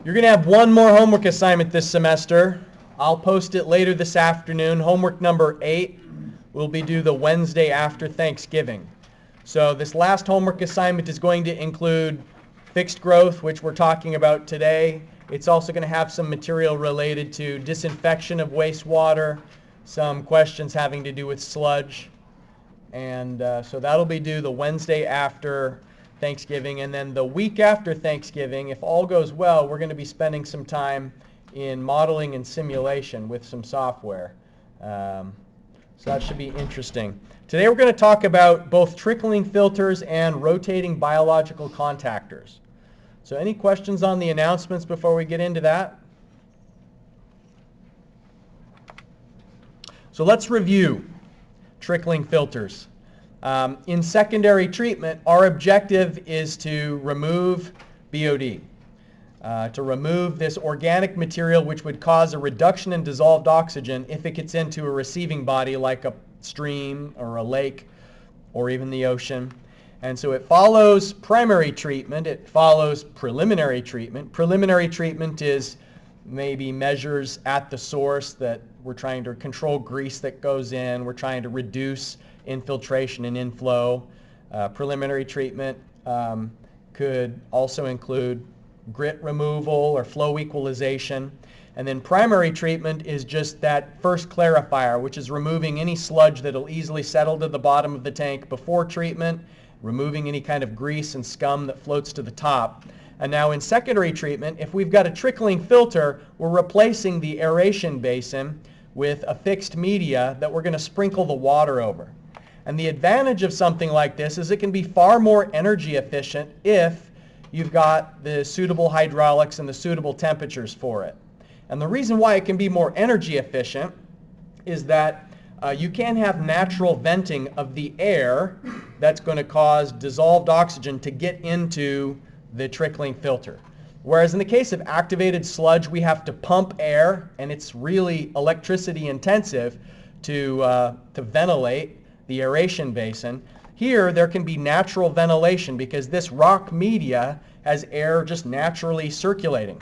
You're going to have one more homework assignment this semester. I'll post it later this afternoon. Homework number 8 will be due the Wednesday after Thanksgiving. So this last homework assignment is going to include fixed growth, which we're talking about today. It's also going to have some material related to disinfection of wastewater, some questions having to do with sludge. And so that'll be due the Wednesday after Thanksgiving. And then the week after Thanksgiving, if all goes well, we're going to be spending some time in modeling and simulation with some software. So that should be interesting. Today we're going to talk about both trickling filters and rotating biological contactors. So any questions on the announcements before we get into that? So let's review trickling filters. In secondary treatment, our objective is to remove BOD, to remove this organic material which would cause a reduction in dissolved oxygen if it gets into a receiving body like a stream or a lake or even the ocean. And so it follows primary treatment, it follows preliminary treatment. Preliminary treatment is maybe measures at the source that we're trying to control grease that goes in, we're trying to reduce infiltration and inflow. Preliminary treatment could also include grit removal or flow equalization. And then primary treatment is just that first clarifier, which is removing any sludge that will easily settle to the bottom of the tank before treatment, removing any kind of grease and scum that floats to the top. And now in secondary treatment, if we've got a trickling filter, we're replacing the aeration basin with a fixed media that we're going to sprinkle the water over. And the advantage of something like this is it can be far more energy efficient if you've got the suitable hydraulics and the suitable temperatures for it. And the reason why it can be more energy efficient is that you can have natural venting of the air that's going to cause dissolved oxygen to get into the trickling filter. Whereas in the case of activated sludge, we have to pump air, and it's really electricity intensive to ventilate the aeration basin. Here, there can be natural ventilation because this rock media has air just naturally circulating.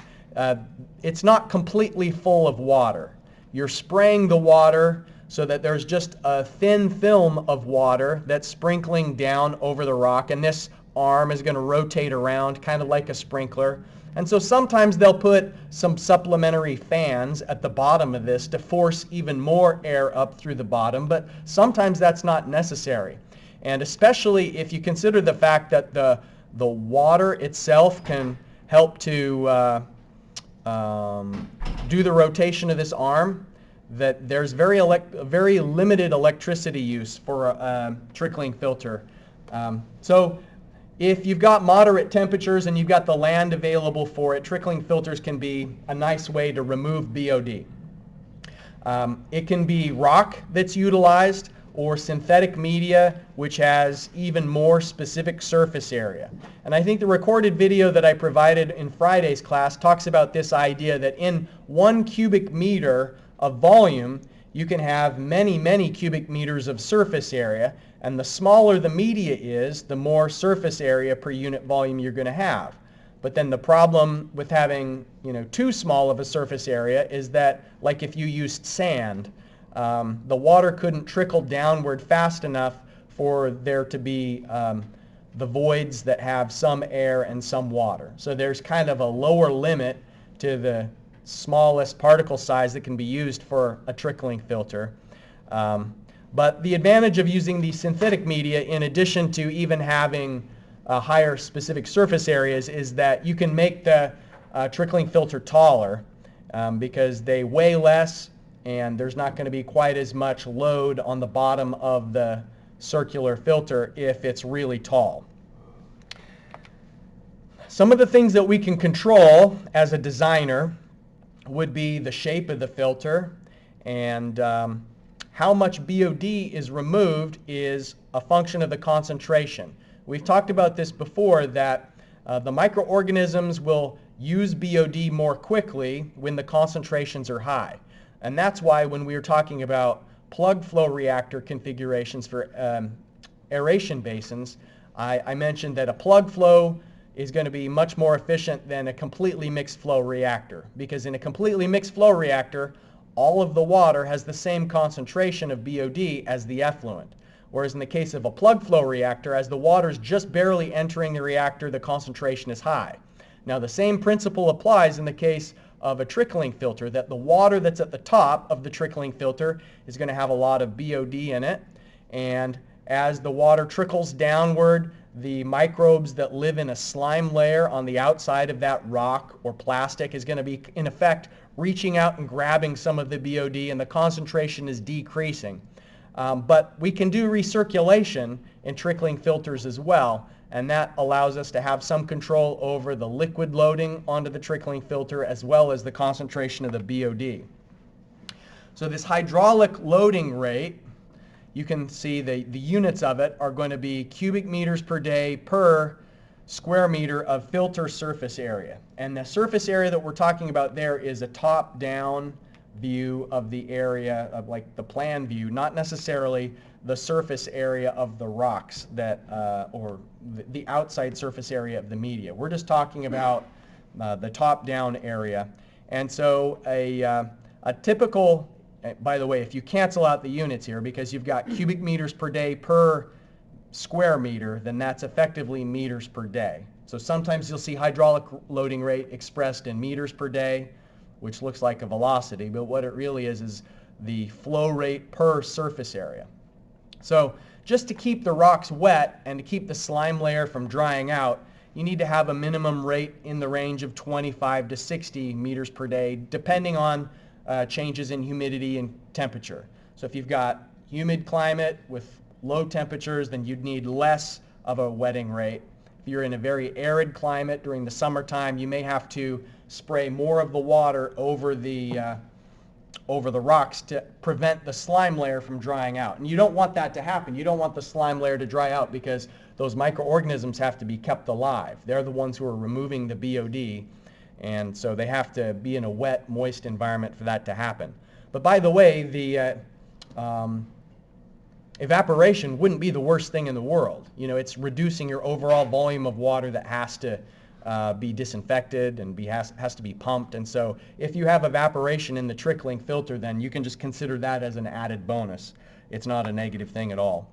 It's not completely full of water. You're spraying the water so that there's just a thin film of water that's sprinkling down over the rock, and this arm is going to rotate around kind of like a sprinkler. And so sometimes they'll put some supplementary fans at the bottom of this to force even more air up through the bottom, but sometimes that's not necessary. And especially if you consider the fact that the water itself can help to do the rotation of this arm, that there's very limited electricity use for a trickling filter. So if you've got moderate temperatures and you've got the land available for it, trickling filters can be a nice way to remove BOD. It can be rock that's utilized or synthetic media, which has even more specific surface area. And I think the recorded video that I provided in Friday's class talks about this idea that in 1 cubic meter of volume, you can have many, many cubic meters of surface area. And the smaller the media is, the more surface area per unit volume you're going to have. But then the problem with having, too small of a surface area is that, like if you used sand, the water couldn't trickle downward fast enough for there to be the voids that have some air and some water. So there's kind of a lower limit to the smallest particle size that can be used for a trickling filter. But the advantage of using the synthetic media, in addition to even having higher specific surface areas, is that you can make the trickling filter taller because they weigh less and there's not going to be quite as much load on the bottom of the circular filter if it's really tall. Some of the things that we can control as a designer would be the shape of the filter, and how much BOD is removed is a function of the concentration. We've talked about this before, that the microorganisms will use BOD more quickly when the concentrations are high. And that's why when we were talking about plug flow reactor configurations for aeration basins, I mentioned that a plug flow is going to be much more efficient than a completely mixed flow reactor, because in a completely mixed flow reactor, all of the water has the same concentration of BOD as the effluent. Whereas in the case of a plug flow reactor, as the water is just barely entering the reactor, the concentration is high. Now the same principle applies in the case of a trickling filter, that the water that's at the top of the trickling filter is going to have a lot of BOD in it, and as the water trickles downward, the microbes that live in a slime layer on the outside of that rock or plastic is going to be, in effect, reaching out and grabbing some of the BOD, and the concentration is decreasing. But we can do recirculation in trickling filters as well, and that allows us to have some control over the liquid loading onto the trickling filter as well as the concentration of the BOD. So this hydraulic loading rate, you can see the units of it are going to be cubic meters per day per square meter of filter surface area. And the surface area that we're talking about there is a top-down view of the area, of like the plan view, not necessarily the surface area of the rocks that, or the outside surface area of the media. We're just talking about the top-down area. And so a typical, by the way, if you cancel out the units here, because you've got cubic meters per day per square meter, then that's effectively meters per day. So sometimes you'll see hydraulic loading rate expressed in meters per day, which looks like a velocity, but what it really is the flow rate per surface area. So just to keep the rocks wet and to keep the slime layer from drying out, you need to have a minimum rate in the range of 25 to 60 meters per day, depending on changes in humidity and temperature. So if you've got humid climate with low temperatures, then you'd need less of a wetting rate. If you're in a very arid climate during the summertime, you may have to spray more of the water over the rocks to prevent the slime layer from drying out. And you don't want that to happen. You don't want the slime layer to dry out, because those microorganisms have to be kept alive. They're the ones who are removing the BOD, and so they have to be in a wet, moist environment for that to happen. But by the way, the evaporation wouldn't be the worst thing in the world. You know, it's reducing your overall volume of water that has to be disinfected and has to be pumped. And so if you have evaporation in the trickling filter, then you can just consider that as an added bonus. It's not a negative thing at all.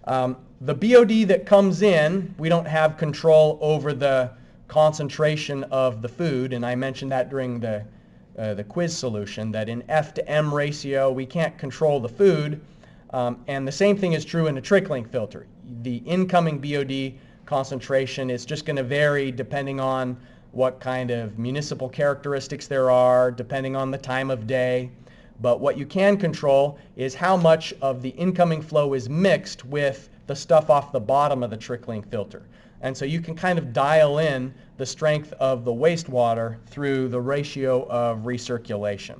The BOD that comes in, we don't have control over the concentration of the food, and I mentioned that during the quiz solution, that in F to M ratio we can't control the food, and the same thing is true in a trickling filter. The incoming BOD concentration is just going to vary depending on what kind of municipal characteristics there are, depending on the time of day. But what you can control is how much of the incoming flow is mixed with the stuff off the bottom of the trickling filter. And so you can kind of dial in the strength of the wastewater through the ratio of recirculation.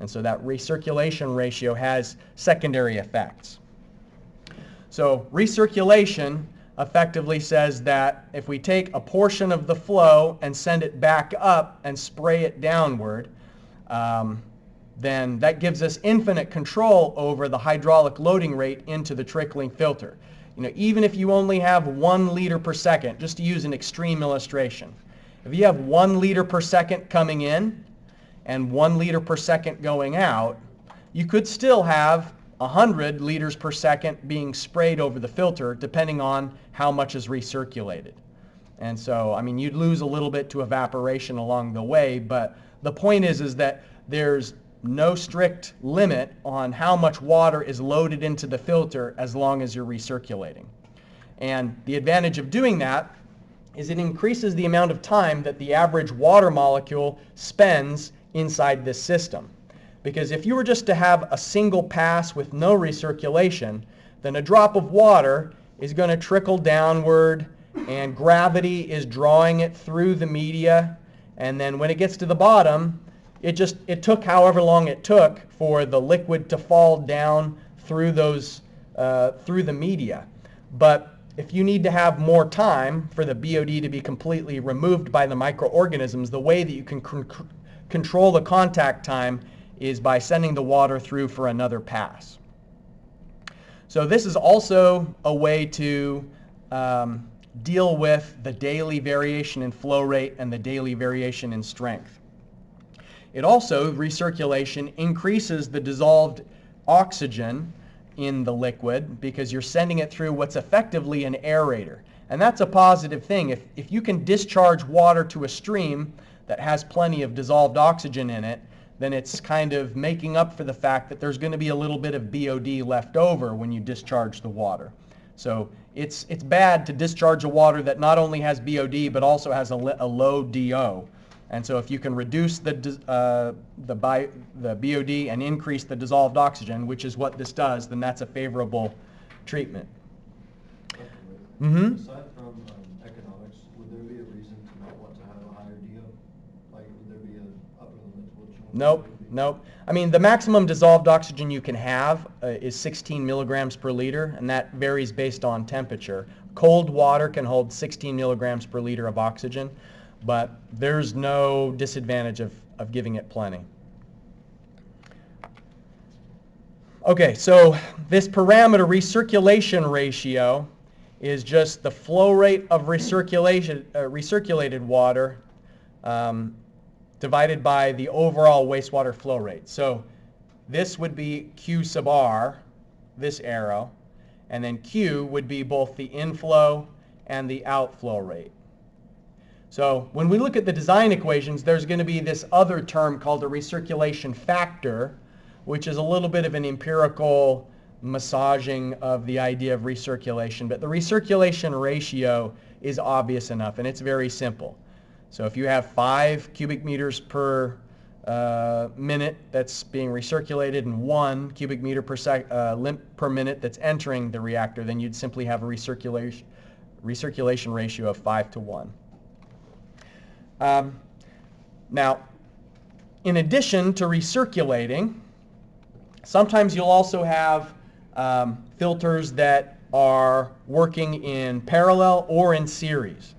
And so that recirculation ratio has secondary effects. So recirculation effectively says that if we take a portion of the flow and send it back up and spray it downward, then that gives us infinite control over the hydraulic loading rate into the trickling filter. You know, even if you only have 1 liter per second, just to use an extreme illustration, if you have 1 liter per second coming in and 1 liter per second going out, you could still have 100 liters per second being sprayed over the filter, depending on how much is recirculated. And so, I mean, you'd lose a little bit to evaporation along the way, but the point is that there's no strict limit on how much water is loaded into the filter as long as you're recirculating. And the advantage of doing that is it increases the amount of time that the average water molecule spends inside this system. Because if you were just to have a single pass with no recirculation, then a drop of water is going to trickle downward, and gravity is drawing it through the media, and then when it gets to the bottom, it took however long it took for the liquid to fall down through through the media. But if you need to have more time for the BOD to be completely removed by the microorganisms, the way that you can control the contact time is by sending the water through for another pass. So this is also a way to deal with the daily variation in flow rate and the daily variation in strength. It also, recirculation, increases the dissolved oxygen in the liquid because you're sending it through what's effectively an aerator. And that's a positive thing. If you can discharge water to a stream that has plenty of dissolved oxygen in it, then it's kind of making up for the fact that there's going to be a little bit of BOD left over when you discharge the water. So it's bad to discharge a water that not only has BOD but also has a low DO. And so if you can reduce the BOD and increase the dissolved oxygen, which is what this does, then that's a favorable treatment. Mm-hmm. Aside from economics, would there be a reason to not want to have a higher DO? Like, would there be an upper limit to what you want? Nope, nope. I mean, the maximum dissolved oxygen you can have is 16 milligrams per liter, and that varies based on temperature. Cold water can hold 16 milligrams per liter of oxygen, but there's no disadvantage of giving it plenty. Okay, so this parameter, recirculation ratio, is just the flow rate of recirculated water divided by the overall wastewater flow rate. So this would be Q sub R, this arrow, and then Q would be both the inflow and the outflow rate. So when we look at the design equations, there's going to be this other term called a recirculation factor, which is a little bit of an empirical massaging of the idea of recirculation. But the recirculation ratio is obvious enough, and it's very simple. So if you have 5 cubic meters per minute that's being recirculated and 1 cubic meter per minute that's entering the reactor, then you'd simply have a recirculation ratio of 5 to 1. Now, in addition to recirculating, sometimes you'll also have filters that are working in parallel or in series.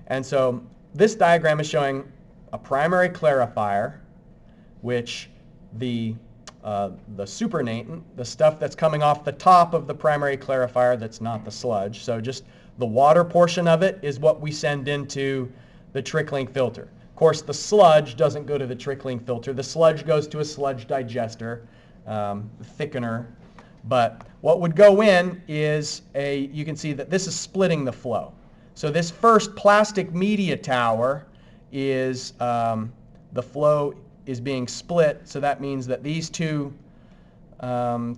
And so this diagram is showing a primary clarifier, which the supernatant, the stuff that's coming off the top of the primary clarifier that's not the sludge, so just the water portion of it is what we send into the trickling filter. Of course, the sludge doesn't go to the trickling filter. The sludge goes to a sludge digester, thickener. But what would go in is you can see that this is splitting the flow. So this first plastic media tower is, the flow is being split. So that means that these two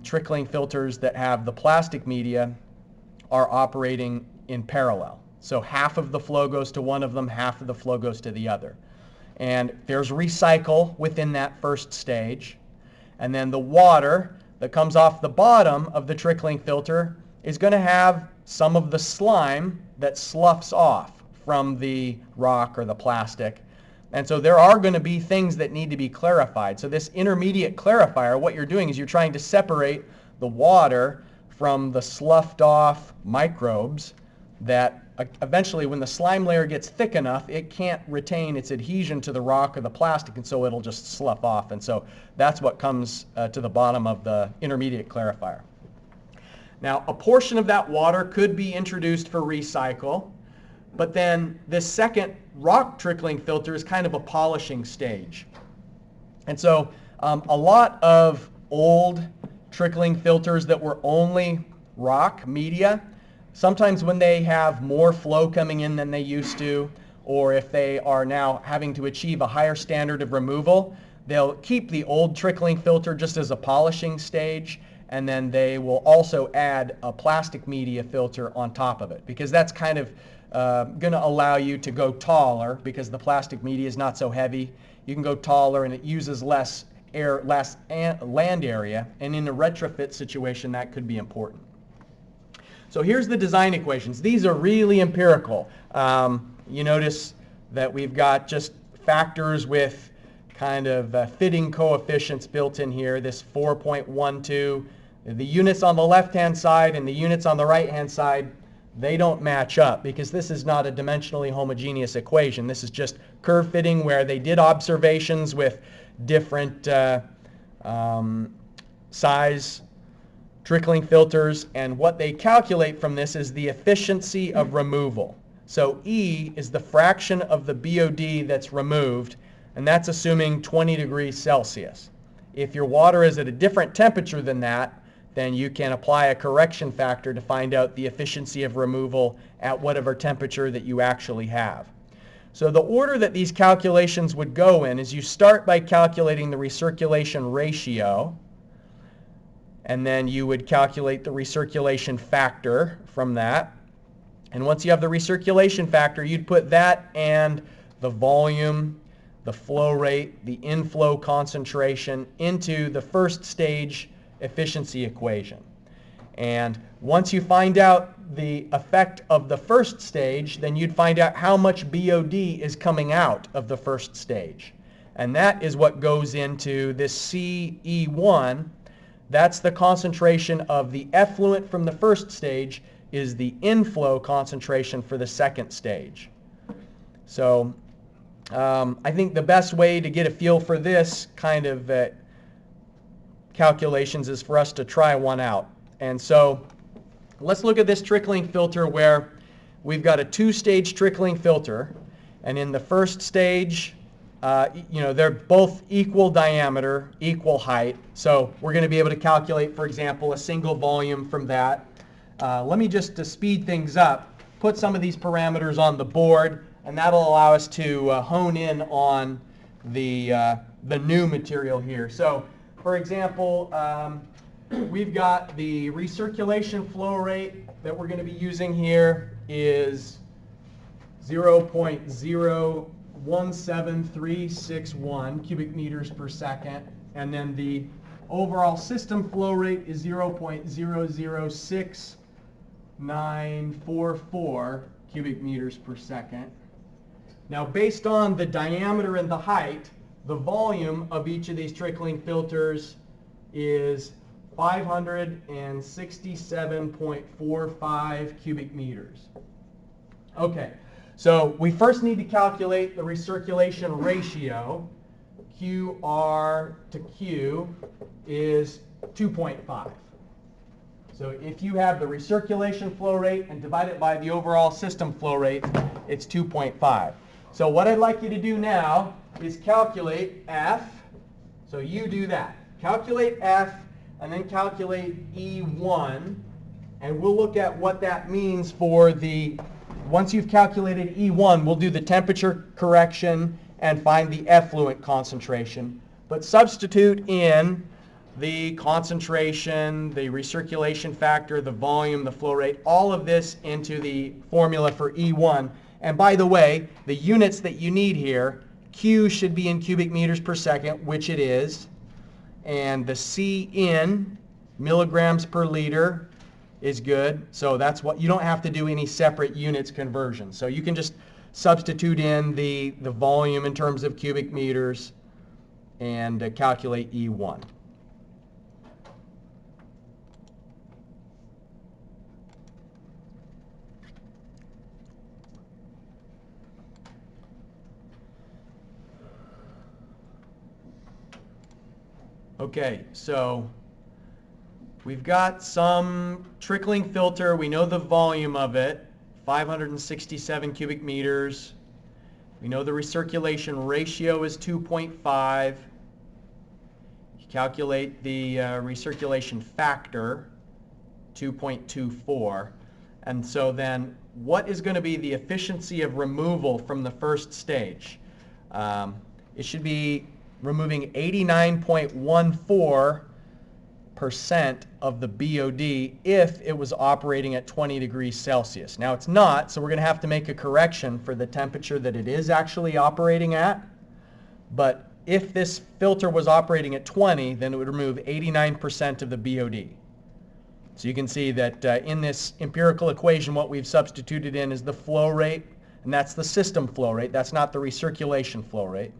trickling filters that have the plastic media are operating in parallel. So half of the flow goes to one of them, half of the flow goes to the other. And there's recycle within that first stage. And then the water that comes off the bottom of the trickling filter is going to have some of the slime that sloughs off from the rock or the plastic. And so there are going to be things that need to be clarified. So this intermediate clarifier, what you're doing is you're trying to separate the water from the sloughed off microbes that eventually, when the slime layer gets thick enough, it can't retain its adhesion to the rock or the plastic, and so it'll just slough off. And so that's what comes to the bottom of the intermediate clarifier. Now, a portion of that water could be introduced for recycle, but then this second rock trickling filter is kind of a polishing stage. And so a lot of old trickling filters that were only rock media, sometimes when they have more flow coming in than they used to, or if they are now having to achieve a higher standard of removal, they'll keep the old trickling filter just as a polishing stage, and then they will also add a plastic media filter on top of it, because that's kind of going to allow you to go taller, because the plastic media is not so heavy. You can go taller and it uses less land area, and in a retrofit situation that could be important. So here's the design equations. These are really empirical. You notice that we've got just factors with kind of fitting coefficients built in here, this 4.12. The units on the left-hand side and the units on the right-hand side, they don't match up because this is not a dimensionally homogeneous equation. This is just curve fitting where they did observations with different size trickling filters, and what they calculate from this is the efficiency of removal. So E is the fraction of the BOD that's removed, and that's assuming 20 degrees Celsius. If your water is at a different temperature than that, then you can apply a correction factor to find out the efficiency of removal at whatever temperature that you actually have. So the order that these calculations would go in is you start by calculating the recirculation ratio, and then you would calculate the recirculation factor from that. And once you have the recirculation factor, you'd put that and the volume, the flow rate, the inflow concentration into the first stage efficiency equation. And once you find out the effect of the first stage, then you'd find out how much BOD is coming out of the first stage. And that is what goes into this CE1. That's the concentration of the effluent from the first stage is the inflow concentration for the second stage. So I think the best way to get a feel for this kind of calculations is for us to try one out. And so let's look at this trickling filter where we've got a two-stage trickling filter, and in the first stage, they're both equal diameter, equal height. So we're going to be able to calculate, for example, a single volume from that. Let me just, to speed things up, put some of these parameters on the board, and that'll allow us to hone in on the new material here. So, for example, we've got the recirculation flow rate that we're going to be using here is 0.017361 cubic meters per second, and then the overall system flow rate is 0.006944 cubic meters per second. Now, based on the diameter and the height, the volume of each of these trickling filters is 567.45 cubic meters. Okay, so we first need to calculate the recirculation ratio. QR to Q is 2.5. So if you have the recirculation flow rate and divide it by the overall system flow rate, it's 2.5. So what I'd like you to do now is calculate F. So you do that. Calculate F and then calculate E1. And we'll look at what that means for once you've calculated E1, we'll do the temperature correction and find the effluent concentration. But substitute in the concentration, the recirculation factor, the volume, the flow rate, all of this into the formula for E1. And by the way, the units that you need here, Q should be in cubic meters per second, which it is. And the C in milligrams per liter is good. So that's what, you don't have to do any separate units conversion. So you can just substitute in the volume in terms of cubic meters and calculate E1. Okay, so we've got some trickling filter. We know the volume of it, 567 cubic meters. We know the recirculation ratio is 2.5. You calculate the recirculation factor, 2.24. And so then what is going to be the efficiency of removal from the first stage? It should be removing 89.14% of the BOD if it was operating at 20 degrees Celsius. Now it's not, so we're going to have to make a correction for the temperature that it is actually operating at. But if this filter was operating at 20, then it would remove 89% of the BOD. So you can see that in this empirical equation, what we've substituted in is the flow rate, and that's the system flow rate. That's not the recirculation flow rate.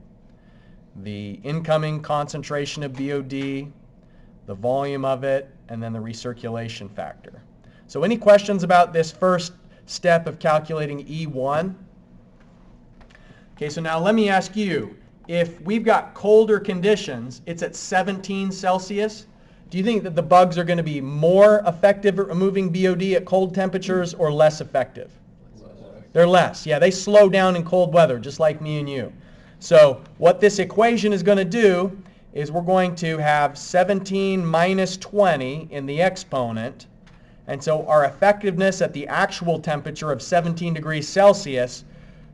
The incoming concentration of BOD, the volume of it, and then the recirculation factor. So any questions about this first step of calculating E1? Okay, so now let me ask you, if we've got colder conditions, it's at 17 Celsius, do you think that the bugs are going to be more effective at removing BOD at cold temperatures or less effective? They're less. Yeah, they slow down in cold weather, just like me and you. So what this equation is going to do is we're going to have 17 minus 20 in the exponent. And so our effectiveness at the actual temperature of 17 degrees Celsius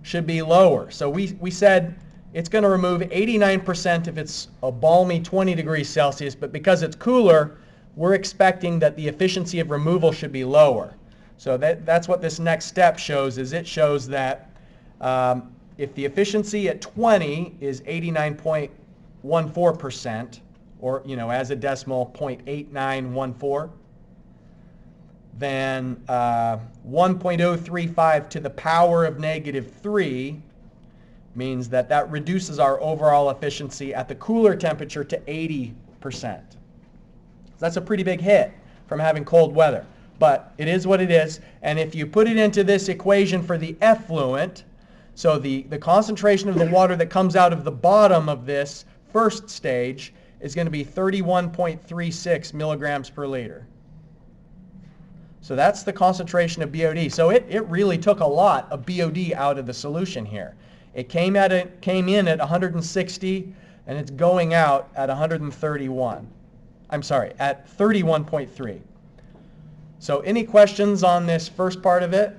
should be lower. So we said it's going to remove 89% if it's a balmy 20 degrees Celsius, but because it's cooler, we're expecting that the efficiency of removal should be lower. So that's what this next step shows, is it shows that if the efficiency at 20 is 89.14%, or as a decimal 0.8914, then 1.035 to the power of -3 means that reduces our overall efficiency at the cooler temperature to 80%. That's a pretty big hit from having cold weather. But it is what it is. And if you put it into this equation for the effluent, so the concentration of the water that comes out of the bottom of this first stage is going to be 31.36 milligrams per liter. So that's the concentration of BOD. So it really took a lot of BOD out of the solution here. It came in at 160, and it's going out at 131. I'm sorry, at 31.3. So any questions on this first part of it?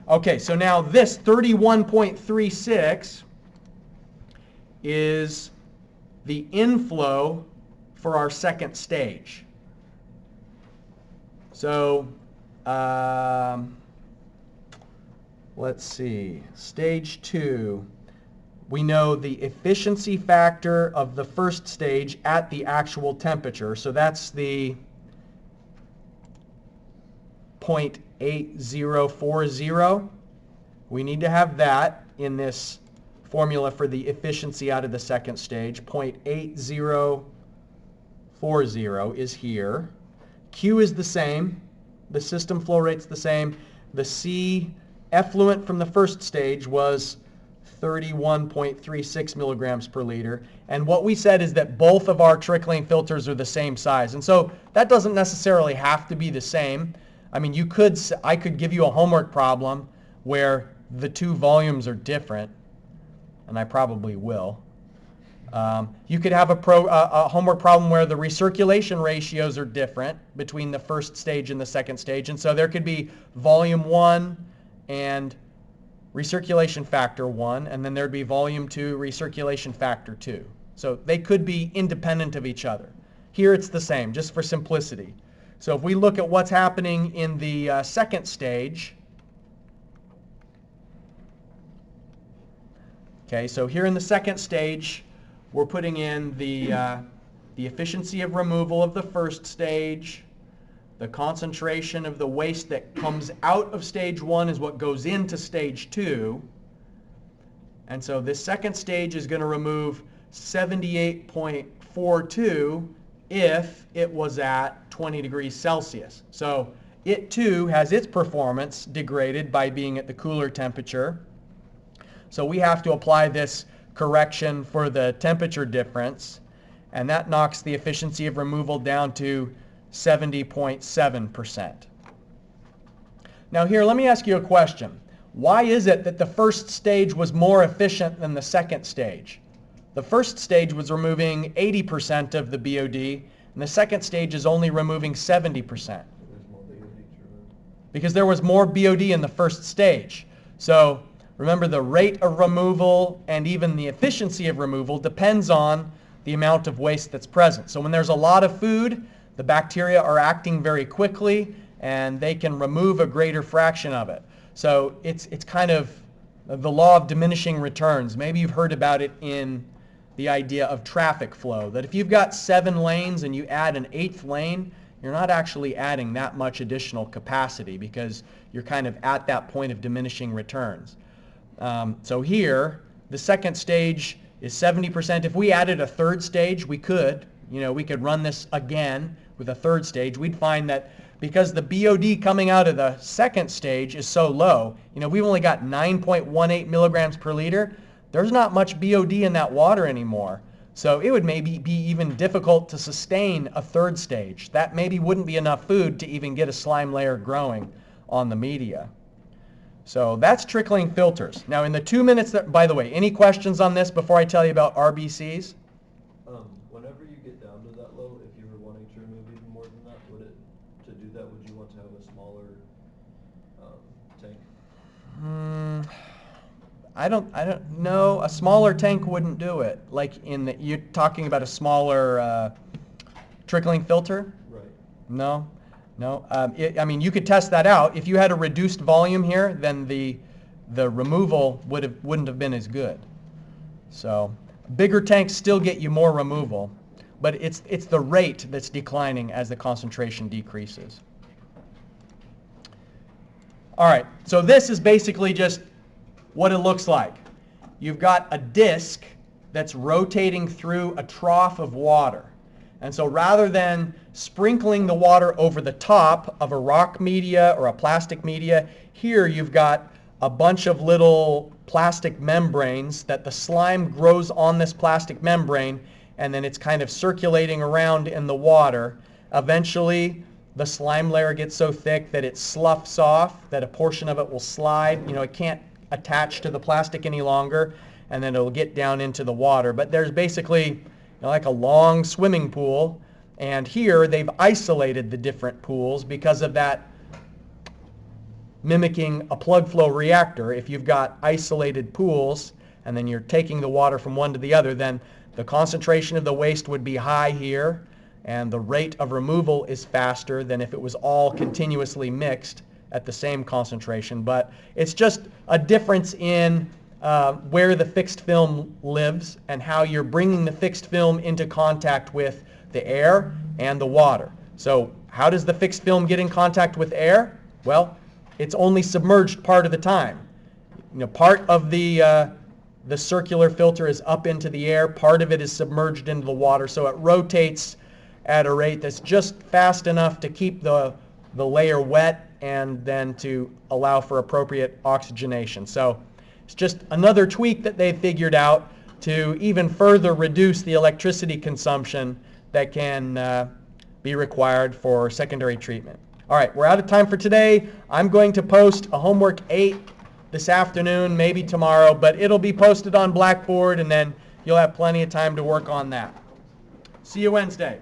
Okay, so now this 31.36 is the inflow for our second stage. So let's see, stage 2. We know the efficiency factor of the first stage at the actual temperature. So that's the 0.8040. We need to have that in this formula for the efficiency out of the second stage. 0.8040 is here. Q is the same. The system flow rate's the same. The C effluent from the first stage was 31.36 milligrams per liter. And what we said is that both of our trickling filters are the same size. And so that doesn't necessarily have to be the same. I mean, I could give you a homework problem where the two volumes are different, and I probably will. You could have a homework problem where the recirculation ratios are different between the first stage and the second stage. And so there could be volume 1 and recirculation factor 1, and then there'd be volume 2, recirculation factor 2. So they could be independent of each other. Here it's the same, just for simplicity. So if we look at what's happening in the second stage, okay, so here in the second stage, we're putting in the efficiency of removal of the first stage. The concentration of the waste that comes out of stage 1 is what goes into stage 2. And so this second stage is going to remove 78.42 if it was at 20 degrees Celsius. So it too has its performance degraded by being at the cooler temperature. So we have to apply this correction for the temperature difference, and that knocks the efficiency of removal down to 70.7%. Now here, let me ask you a question. Why is it that the first stage was more efficient than the second stage? The first stage was removing 80% of the BOD, and the second stage is only removing 70%. Because there was more BOD in the first stage. So remember, the rate of removal and even the efficiency of removal depends on the amount of waste that's present. So when there's a lot of food, the bacteria are acting very quickly, and they can remove a greater fraction of it. So it's kind of the law of diminishing returns. Maybe you've heard about it in the idea of traffic flow, that if you've got 7 lanes and you add an 8th lane, you're not actually adding that much additional capacity because you're kind of at that point of diminishing returns. So here, the second stage is 70%. If we added a third stage, we could run this again with a third stage. We'd find that because the BOD coming out of the second stage is so low, we've only got 9.18 milligrams per liter. There's not much BOD in that water anymore. So it would maybe be even difficult to sustain a third stage. That maybe wouldn't be enough food to even get a slime layer growing on the media. So that's trickling filters. Now in the 2 minutes that, by the way, any questions on this before I tell you about RBCs? Whenever you get down to that low, if you were wanting to remove even more than that, to do that, would you want to have a smaller tank? I don't know. A smaller tank wouldn't do it. Like you're talking about a smaller trickling filter? Right. No. I mean, you could test that out. If you had a reduced volume here, then the removal wouldn't have been as good. So bigger tanks still get you more removal, but it's the rate that's declining as the concentration decreases. All right, so this is basically just what it looks like. You've got a disc that's rotating through a trough of water. And so rather than sprinkling the water over the top of a rock media or a plastic media, here you've got a bunch of little plastic membranes that the slime grows on this plastic membrane, and then it's kind of circulating around in the water. Eventually, the slime layer gets so thick that it sloughs off, that a portion of it will slide. You know, it can't attach to the plastic any longer, and then it'll get down into the water. But there's basically like a long swimming pool, and here they've isolated the different pools because of that mimicking a plug flow reactor. If you've got isolated pools and then you're taking the water from one to the other, then the concentration of the waste would be high here, and the rate of removal is faster than if it was all continuously mixed at the same concentration. But it's just a difference in where the fixed film lives and how you're bringing the fixed film into contact with the air and the water. So how does the fixed film get in contact with air? Well, it's only submerged part of the time. You know, part of the circular filter is up into the air, part of it is submerged into the water, so it rotates at a rate that's just fast enough to keep the layer wet and then to allow for appropriate oxygenation. So it's just another tweak that they've figured out to even further reduce the electricity consumption that can be required for secondary treatment. All right, we're out of time for today. I'm going to post a homework 8 this afternoon, maybe tomorrow, but it'll be posted on Blackboard, and then you'll have plenty of time to work on that. See you Wednesday.